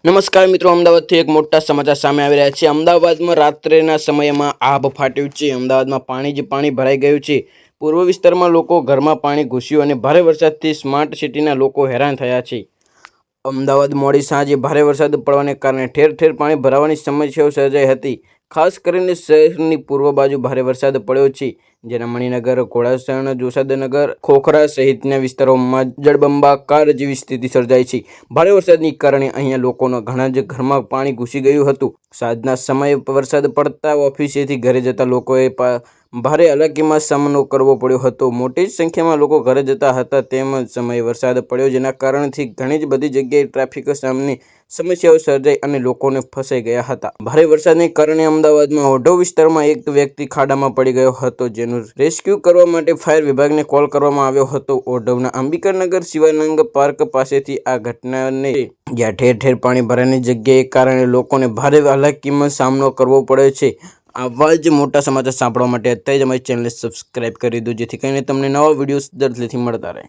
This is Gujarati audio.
નમસ્કાર મિત્રો, અમદાવાદથી એક મોટા સમાચાર સામે આવી રહ્યા છે। અમદાવાદમાં રાત્રિના સમયમાં આભ ફાટ્યું છે। અમદાવાદમાં પાણી ભરાઈ ગયું છે। પૂર્વ વિસ્તારમાં લોકો ઘરમાં પાણી ઘૂસ્યું અને ભારે વરસાદથી સ્માર્ટ સિટીના લોકો હેરાન થયા છે। અમદાવાદ મોડી સાંજે ભારે વરસાદ પડવાને કારણે ઠેર ઠેર પાણી ભરાવાની સમસ્યાઓ સર્જાઈ હતી। ખાસ કરીને શહેરની પૂર્વ બાજુ ભારે વરસાદ પડ્યો છે, જેના મણિનગર, ઘોડાસણ, જોસાદનગર, ખોખરા સહિતના વિસ્તારોમાં જળબંબાકાર જેવી સ્થિતિ સર્જાઈ છે। ભારે વરસાદની કારણે અહીંયા લોકોના ઘણા જ ઘરમાં પાણી ઘૂસી ગયું હતું। સાંજના સમયે વરસાદ પડતા ઓફિસેથી ઘરે જતા લોકોએ ભારે હાલાકીમાં સામનો કરવો પડ્યો હતો। મોટી સંખ્યામાં લોકો ઘરે જતા હતા તેમ સમયે વરસાદ પડ્યો, જેના કારણથી ઘણી જ બધી જગ્યાએ ટ્રાફિક જામની સમસ્યાઓ સર્જાઈ અને લોકોને ફસાઈ ગયા હતા। ભારે વરસાદને કારણે અમદાવાદમાં ઓઢવ વિસ્તારમાં એક વ્યક્તિ ખાડામાં પડી ગયો હતો, જેનું રેસ્ક્યુ કરવા માટે ફાયર વિભાગને કોલ કરવામાં આવ્યો હતો। ઓઢવના અંબિકાનગર શિવાનંદ પાર્ક પાસેથી આ ઘટનાને જ્યાં ઠેર ઠેર પાણી ભરાવાની જગ્યાએ કારણે લોકોને ભારે હાલાકીમાં સામનો કરવો પડે છે। આવા જ મોટા સમાચાર સાંભળવા માટે અત્યારે જ અમારી ચેનલને સબસ્ક્રાઇબ કરી દો, જેથી કરીને તમને નવા વિડીયોઝ ઝડપથી મળતા રહે।